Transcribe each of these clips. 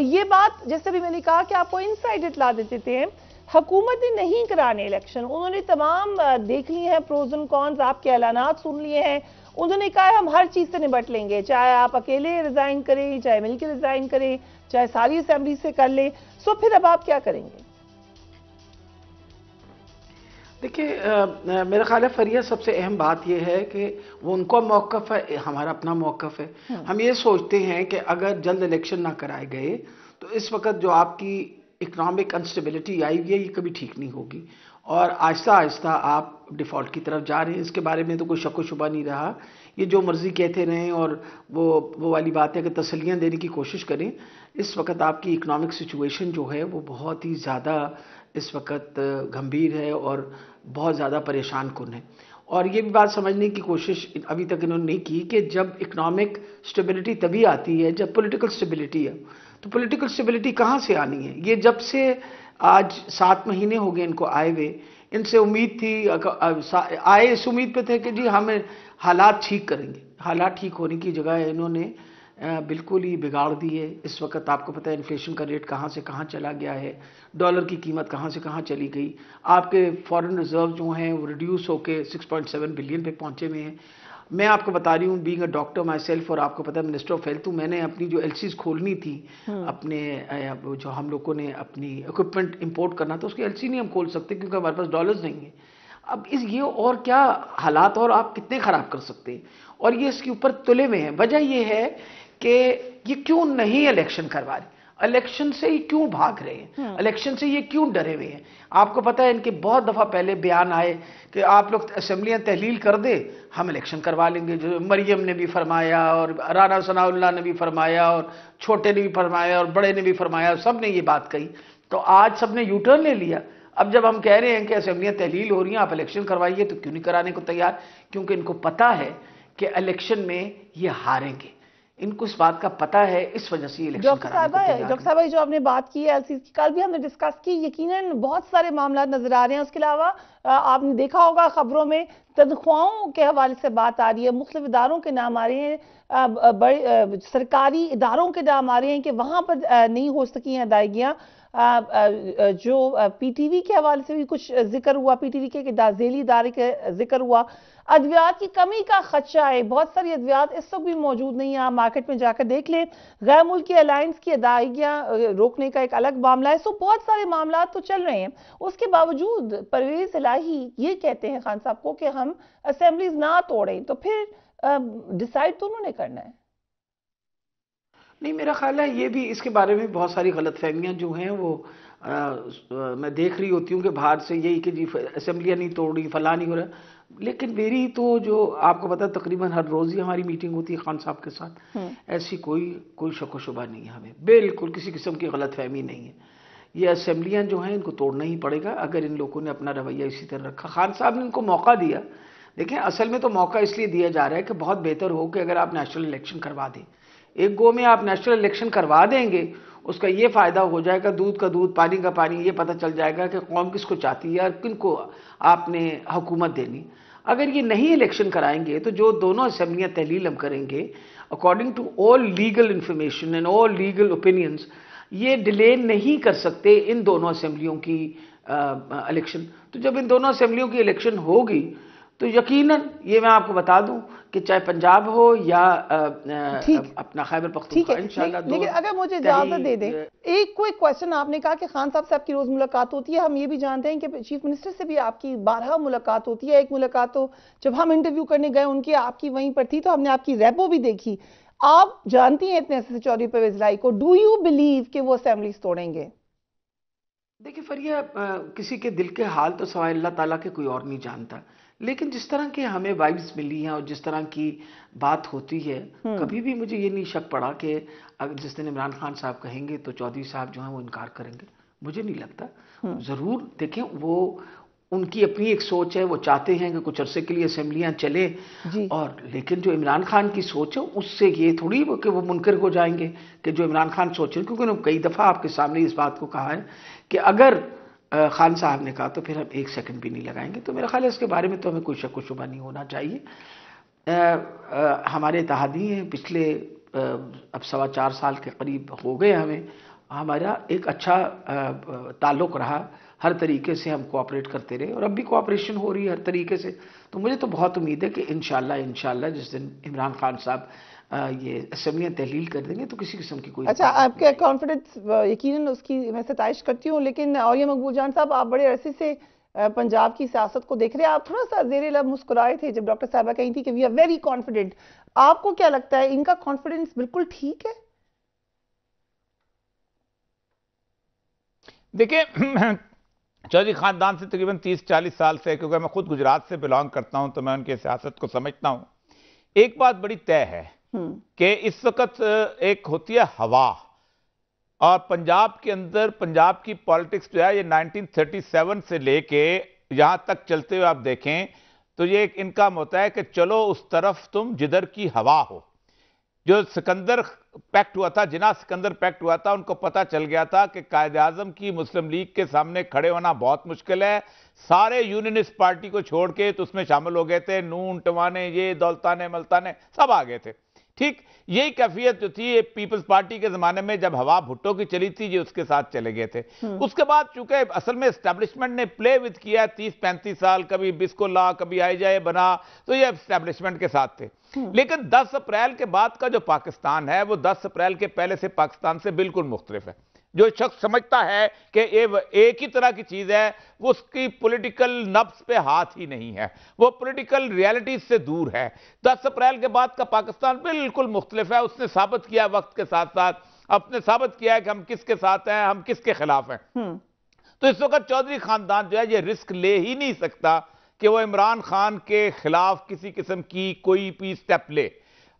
ये बात जैसे भी मैंने कहा कि आपको इनसाइड इतला देते थे, हुकूमत ने नहीं कराने इलेक्शन, उन्होंने तमाम देख लिए हैं प्रोज एंड कॉन्स, आपके ऐलानात सुन लिए हैं, उन्होंने कहा हम हर चीज से निपट लेंगे, चाहे आप अकेले रिजाइन करें, चाहे मिलकर रिजाइन करें, चाहे सारी असेंबली से कर ले। सो फिर अब आप क्या करेंगे? देखिए, मेरा ख्याल है फरिया, सबसे अहम बात यह है कि वो उनका मौक़िफ़ है, हमारा अपना मौक़िफ़ है। हम ये सोचते हैं कि अगर जल्द इलेक्शन ना कराए गए तो इस वक्त जो आपकी इकनॉमिक अनस्टेबिलिटी आई हुई है ये कभी ठीक नहीं होगी, और आहिस्ता आहिस्ता आप डिफ़ॉल्ट की तरफ जा रहे हैं। इसके बारे में तो कोई शक व शुबा नहीं रहा। ये जो मर्ज़ी कहते रहें और वो वाली बात है कि तसल्लियाँ देने की कोशिश करें, इस वक्त आपकी इकनॉमिक सिचुएशन जो है वो बहुत ही ज़्यादा इस वक्त गंभीर है और बहुत ज़्यादा परेशान कुन है। और ये भी बात समझने की कोशिश अभी तक इन्होंने नहीं की कि जब इकोनॉमिक स्टेबिलिटी तभी आती है जब पॉलिटिकल स्टेबिलिटी है। तो पॉलिटिकल स्टेबिलिटी कहाँ से आनी है? ये जब से आज 7 महीने हो गए इनको आए हुए, इनसे उम्मीद थी, आए इस उम्मीद पे थे कि जी हम हालात ठीक करेंगे। हालात ठीक होने की जगह इन्होंने बिल्कुल ही बिगाड़ दी है। इस वक्त आपको पता है इन्फ्लेशन का रेट कहाँ से कहाँ चला गया है, डॉलर की कीमत कहाँ से कहाँ चली गई, आपके फॉरेन रिजर्व जो हैं वो रिड्यूस होकर 6.7 बिलियन पे पहुँचे हुए हैं। मैं आपको बता रही हूँ, being a doctor my self, और आपको पता है मिनिस्टर ऑफ हेल्थ, तो मैंने अपनी जो एलसीज खोलनी थी, अपने जो हम लोगों ने अपनी इक्विपमेंट इंपोर्ट करना था, उसकी एलसी नहीं हम खोल सकते क्योंकि हमारे पास डॉलर्स नहीं है। अब ये और क्या हालात और आप कितने ख़राब कर सकते हैं, और ये इसके ऊपर तुले में है। वजह ये है कि ये क्यों नहीं इलेक्शन करवा रहे, इलेक्शन से ये क्यों भाग रहे हैं, इलेक्शन से ये क्यों डरे हुए हैं। आपको पता है इनके बहुत दफ़ा पहले बयान आए कि आप लोग असेंबलियां तहलील कर दे, हम इलेक्शन करवा लेंगे। जो मरियम ने भी फरमाया और राना सनाउल्लाह ने भी फरमाया और छोटे ने भी फरमाया और बड़े ने भी फरमाया, सब ने ये बात कही। तो आज सब ने यूटर्न ले लिया। अब जब हम कह रहे हैं कि असेंबलियां तहलील हो रही हैं, आप इलेक्शन करवाइए, तो क्यों नहीं कराने को तैयार? क्योंकि इनको पता है कि इलेक्शन में ये हारेंगे, इनको इस बात का पता है, इस वजह से इलेक्शन कराने को तैयार। डॉक्टर साहब, जो आपने बात की है एलसी की, कल भी हमने डिस्कस की, यकीनन बहुत सारे मामला नजर आ रहे हैं। उसके अलावा आपने देखा होगा खबरों में तनख्वाहों के हवाले से बात आ रही है, मुख्तलिफ इदारों के नाम आ रहे हैं, बड़े सरकारी इदारों के नाम आ रहे हैं कि वहां पर नहीं हो सकी हैं अदायगियां। जो पीटीवी के हवाले से भी कुछ जिक्र हुआ, पीटीवी के दाजेली इदारे के जिक्र हुआ। अद्वियात की कमी का खदशा है, बहुत सारी अद्वियात इस वक्त भी मौजूद नहीं है, आप मार्केट में जाकर देख लें। गैर मुल्की अलायंस की अदायगियां रोकने का एक अलग मामला है। सो बहुत सारे मामला तो चल रहे हैं। उसके बावजूद परवेज इलाही ये कहते हैं खान साहब को कि हम असेंबलीज ना तोड़ें, तो फिर डिसाइड तो उन्होंने करना है। नहीं, मेरा ख्याल है ये भी, इसके बारे में बहुत सारी गलतफहमियां जो हैं वो मैं देख रही होती हूँ कि बाहर से यही कि जी असेंबलियां नहीं तोड़ी, फला नहीं हो रहा। लेकिन मेरी तो जो आपको पता है तकरीबन हर रोज़ ही हमारी मीटिंग होती है खान साहब के साथ, ऐसी कोई शक व शुबा नहीं है, हमें बिल्कुल किसी किस्म की गलतफहमी नहीं है। ये असेंबलियां जो हैं इनको तोड़ना ही पड़ेगा अगर इन लोगों ने अपना रवैया इसी तरह रखा। खान साहब ने इनको मौका दिया। देखें, असल में तो मौका इसलिए दिया जा रहा है कि बहुत बेहतर हो कि अगर आप नेशनल इलेक्शन करवा दें, एक गो में आप नेशनल इलेक्शन करवा देंगे, उसका ये फ़ायदा हो जाएगा, दूध का दूध पानी का पानी, ये पता चल जाएगा कि कौम किसको चाहती है और किनको आपने हुकूमत देनी। अगर ये नहीं इलेक्शन कराएंगे तो जो दोनों असेंबलियां तहलील हम करेंगे, according to all legal information and all legal opinions, ये डिले नहीं कर सकते इन दोनों असेंबलियों की इलेक्शन। तो जब इन दोनों असेंबलियों की इलेक्शन होगी तो यकीनन ये मैं आपको बता दूं कि चाहे पंजाब हो या अपना खैबर पख्तूनख्वा, इंशाल्लाह। लेकिन अगर मुझे इजाजत दे दें, एक क्विक क्वेश्चन। आपने कहा कि खान साहब से आपकी रोज मुलाकात होती है, हम ये भी जानते हैं कि चीफ मिनिस्टर से भी आपकी 12 मुलाकात होती है। एक मुलाकात तो जब हम इंटरव्यू करने गए उनकी, आपकी वहीं पर थी, तो हमने आपकी रेपो भी देखी। आप जानती हैं इतने से चौधरी परवेज इलाही को, डू यू बिलीव कि वो असेंबलीज तोड़ेंगे? देखिए फरिया, किसी के दिल के हाल तो सवाए अल्लाह ताला के कोई और नहीं जानता, लेकिन जिस तरह की हमें वाइब्स मिली हैं और जिस तरह की बात होती है, कभी भी मुझे ये नहीं शक पड़ा कि अगर जिस दिन इमरान खान साहब कहेंगे तो चौधरी साहब जो हैं वो इनकार करेंगे। मुझे नहीं लगता। ज़रूर देखें, वो उनकी अपनी एक सोच है, वो चाहते हैं कि कुछ अरसे के लिए असेंबलियां चले, और लेकिन जो इमरान खान की सोच है उससे ये थोड़ी कि वो मुनकर हो जाएंगे कि जो इमरान खान सोच रहे हैं, क्योंकि उन्होंने कई दफ़ा आपके सामने इस बात को कहा है कि अगर खान साहब ने कहा तो फिर हम एक सेकंड भी नहीं लगाएंगे। तो मेरा ख्याल है इसके बारे में तो हमें कोई शक व शुबा नहीं होना चाहिए। हमारे इत्तेहादी हैं, पिछले अब 4.25 साल के करीब हो गए हमें, हमारा एक अच्छा ताल्लुक रहा, हर तरीके से हम कोऑपरेट करते रहे और अब भी कोऑपरेशन हो रही है हर तरीके से। तो मुझे तो बहुत उम्मीद है कि इंशाल्लाह जिस दिन इमरान खान साहब ये असेंबलियाँ तहलील कर देंगे तो किसी किस्म की कोई अच्छा, रुकावट आपके नहीं आएगी। कॉन्फिडेंस यकीनन उसकी मैं सताइश करती हूँ, लेकिन और ये मकबूल जान साहब, आप बड़े अरसे से पंजाब की सियासत को देख रहे हैं। आप थोड़ा सा ज़ेरे लब मुस्कुराए थे जब डॉक्टर साहबा कही थी कि वी आर वेरी कॉन्फिडेंट। आपको क्या लगता है, इनका कॉन्फिडेंस बिल्कुल ठीक है? देखिए, चौधरी खानदान से तकरीबन 30-40 साल से, क्योंकि मैं खुद गुजरात से बिलोंग करता हूं तो मैं उनकी सियासत को समझता हूं। एक बात बड़ी तय है कि इस वक्त एक होती है हवा, और पंजाब के अंदर पंजाब की पॉलिटिक्स जो है ये 1937 से लेके यहां तक चलते हुए आप देखें तो ये एक इनका होता है कि चलो उस तरफ तुम जिधर की हवा हो। जो सिकंदर पैक्ट हुआ था, जिना सिकंदर पैक्ट हुआ था, उनको पता चल गया था कि कायदे आजम की मुस्लिम लीग के सामने खड़े होना बहुत मुश्किल है। सारे यूनियनिस्ट पार्टी को छोड़ के तो उसमें शामिल हो गए थे, नून टवाने, ये दौलताने मल्ताने सब आ गए थे। ठीक यही कैफियत जो थी पीपल्स पार्टी के जमाने में, जब हवा भुट्टो की चली थी, ये उसके साथ चले गए थे। उसके बाद चूंकि असल में एस्टेब्लिशमेंट ने प्ले विद किया 30-35 साल, कभी बिस्कोला कभी आई जाए बना, तो ये एस्टेब्लिशमेंट के साथ थे। लेकिन 10 अप्रैल के बाद का जो पाकिस्तान है वो 10 अप्रैल के पहले से पाकिस्तान से बिल्कुल मुख्तलिफ है। जो शख्स समझता है कि ये एक ही तरह की चीज है, वो उसकी पॉलिटिकल नब्ज पे हाथ ही नहीं है, वो पॉलिटिकल रियलिटीज से दूर है। 10 अप्रैल के बाद का पाकिस्तान बिल्कुल मुख्तलिफ है। उसने साबित किया वक्त के साथ साथ, अपने साबित किया है कि हम किसके साथ हैं, हम किसके खिलाफ हैं। तो इस वक्त चौधरी खानदान जो है ये रिस्क ले ही नहीं सकता कि वो इमरान खान के खिलाफ किसी किस्म की कोई भी स्टेप ले।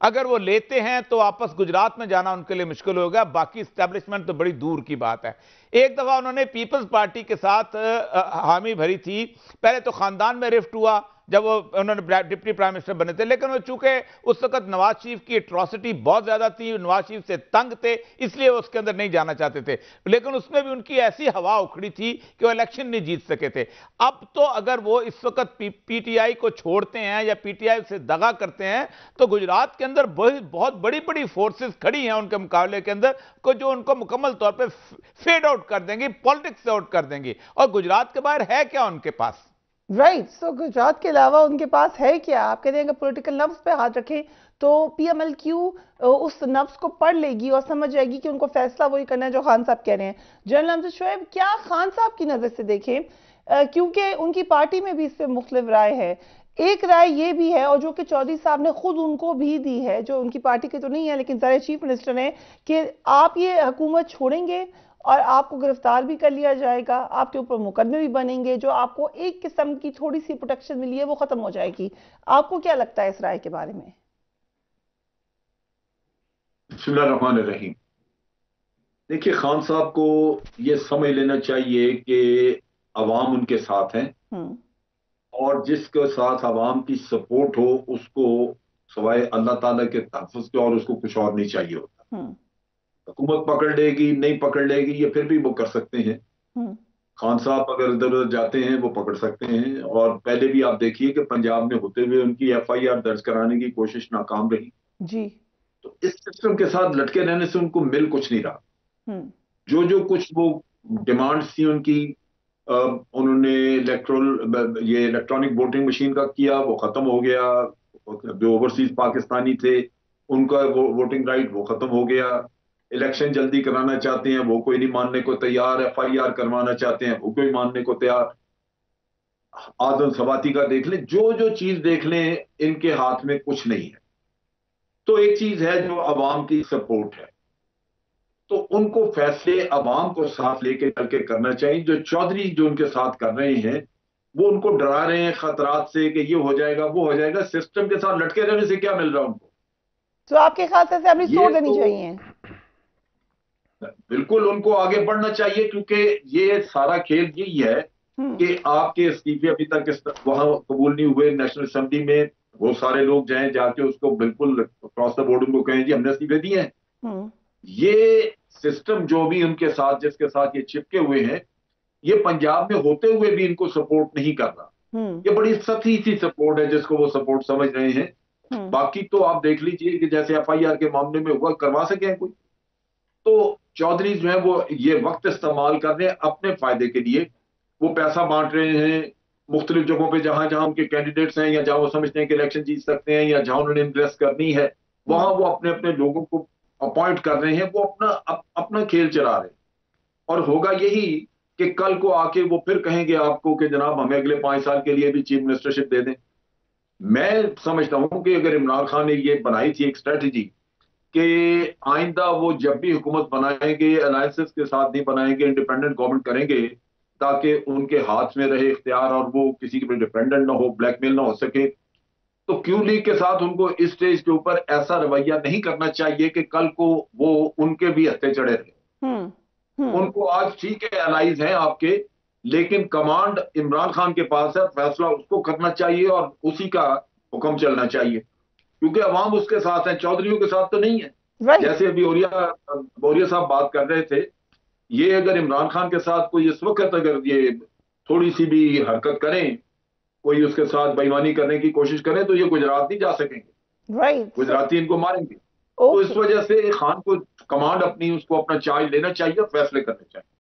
अगर वो लेते हैं तो वापस गुजरात में जाना उनके लिए मुश्किल होगा, बाकी स्टैब्लिशमेंट तो बड़ी दूर की बात है। एक दफा उन्होंने पीपल्स पार्टी के साथ हामी भरी थी, पहले तो खानदान में रिफ्ट हुआ जब वो उन्होंने डिप्टी प्राइम मिनिस्टर बने थे, लेकिन वो चूंकि उस वक्त नवाज शरीफ की एट्रॉसिटी बहुत ज्यादा थी, नवाज शरीफ से तंग थे, इसलिए वो उसके अंदर नहीं जाना चाहते थे। लेकिन उसमें भी उनकी ऐसी हवा उखड़ी थी कि वो इलेक्शन नहीं जीत सके थे। अब तो अगर वो इस वक्त पीटीआई को छोड़ते हैं या पीटीआई से दगा करते हैं तो गुजरात के अंदर बहुत बड़ी बड़ी फोर्सेस खड़ी हैं उनके मुकाबले के अंदर, को जो उनको मुकम्मल तौर पर फेड आउट कर देंगी, पॉलिटिक्स से आउट कर देंगी। और गुजरात के बाहर है क्या उनके पास? राइट, सो गुजरात के अलावा उनके पास है क्या? आप कहते हैं कि पॉलिटिकल नब्ज पे हाथ रखें तो पीएमएलक्यू उस नब्ज को पढ़ लेगी और समझ जाएगी कि उनको फैसला वही करना है जो खान साहब कह रहे हैं। जनरल अमजद शोएब, क्या खान साहब की नजर से देखें, क्योंकि उनकी पार्टी में भी इस पर मुख्तलिफ राय है। एक राय ये भी है, और जो कि चौधरी साहब ने खुद उनको भी दी है, जो उनकी पार्टी के तो नहीं है लेकिन ज़ाहिर चीफ मिनिस्टर हैं, कि आप ये हुकूमत छोड़ेंगे और आपको गिरफ्तार भी कर लिया जाएगा, आपके ऊपर मुकदमे भी बनेंगे, जो आपको एक किस्म की थोड़ी सी प्रोटेक्शन मिली है वो खत्म हो जाएगी। आपको क्या लगता है इस राय के बारे में? बिस्मिल्लाहिर्रहमानिर्रहीम। देखिए, खान साहब को ये समझ लेना चाहिए कि अवाम उनके साथ हैं और जिसके साथ अवाम की सपोर्ट हो उसको सवाए अल्लाह ताला के तहफ़्फ़ुज़ के और उसको कुछ और नहीं चाहिए होता। हुकूमत पकड़ लेगी, नहीं पकड़ लेगी, ये फिर भी वो कर सकते हैं। खान साहब अगर इधर उधर जाते हैं वो पकड़ सकते हैं। और पहले भी आप देखिए कि पंजाब में होते हुए उनकी एफआईआर दर्ज कराने की कोशिश नाकाम रही जी। तो इस सिस्टम के साथ लटके रहने से उनको मिल कुछ नहीं रहा। जो जो कुछ वो डिमांड्स थी उनकी, उन्होंने ये इलेक्ट्रॉनिक वोटिंग मशीन का किया, वो खत्म हो गया। जो ओवरसीज पाकिस्तानी थे उनका वोटिंग राइट वो खत्म हो गया। इलेक्शन जल्दी कराना चाहते हैं वो कोई नहीं मानने को तैयार। एफआईआर करवाना चाहते हैं वो कोई मानने को तैयार। आदम सवाती का देख लें, जो जो चीज देख लें, इनके हाथ में कुछ नहीं है। तो एक चीज है जो अवाम की सपोर्ट है, तो उनको फैसले अवाम को साथ लेके चल के करना चाहिए। जो चौधरी जो उनके साथ कर रहे हैं वो उनको डरा रहे हैं खतरात से कि ये हो जाएगा वो हो जाएगा। सिस्टम के साथ लटके रहने से क्या मिल रहा है उनको? तो आपके ख्याल से असेंबली तोड़ देनी चाहिए? बिल्कुल उनको आगे बढ़ना चाहिए, क्योंकि ये सारा खेल यही है कि आपके इस्तीफे अभी तक वहां कबूल नहीं हुए। नेशनल असेंबली में वो सारे लोग जाएं, जाके उसको बिल्कुल क्रॉस द बोर्ड उनको कहें जी हमने इस्तीफे दिए हैं। ये सिस्टम जो भी उनके साथ, जिसके साथ ये चिपके हुए हैं, ये पंजाब में होते हुए भी इनको सपोर्ट नहीं कर रहा। ये बड़ी सतही सी सपोर्ट है जिसको वो सपोर्ट समझ रहे हैं। बाकी तो आप देख लीजिए कि जैसे एफआईआर के मामले में हुआ, करवा सके कोई। तो चौधरी जो है वो ये वक्त इस्तेमाल कर रहे हैं अपने फायदे के लिए। वो पैसा बांट रहे हैं मुख्तलिफ जगहों पे जहां जहां उनके कैंडिडेट्स हैं या जहां वो समझते हैं कि इलेक्शन जीत सकते हैं या जहां उन्होंने इन्वेस्ट करनी है, वहां वो अपने अपने लोगों को अपॉइंट कर रहे हैं। वो अपना खेल चला रहे हैं। और होगा यही कि कल को आके वो फिर कहेंगे आपको कि जनाब हमें अगले 5 साल के लिए भी चीफ मिनिस्टरशिप दे दें। मैं समझता हूं कि अगर इमरान खान ने ये बनाई थी एक स्ट्रेटजी कि आइंदा वो जब भी हुकूमत बनाएंगे अलायंसेस के साथ नहीं बनाएंगे, इंडिपेंडेंट गवर्नमेंट करेंगे ताकि उनके हाथ में रहे इख्तियार और वो किसी के पे डिपेंडेंट ना हो, ब्लैकमेल ना हो सके, तो क्यू लीग के साथ उनको इस स्टेज के ऊपर ऐसा रवैया नहीं करना चाहिए कि कल को वो उनके भी हत्थे चढ़े रहे। उनको आज ठीक है एलाइज हैं आपके, लेकिन कमांड इमरान खान के पास है, फैसला उसको करना चाहिए और उसी का हुक्म चलना चाहिए, क्योंकि अवाम उसके साथ है, चौधरियों के साथ तो नहीं है। जैसे अभी बोरिया साहब बात कर रहे थे, ये अगर इमरान खान के साथ कोई इस वक्त अगर ये थोड़ी सी भी हरकत करें, कोई उसके साथ बेईमानी करने की कोशिश करें, तो ये गुजरात नहीं जा सकेंगे। गुजराती इनको मारेंगे। तो इस वजह से खान को कमांड अपनी उसको अपना चार्ज लेना चाहिए और फैसले करने चाहिए।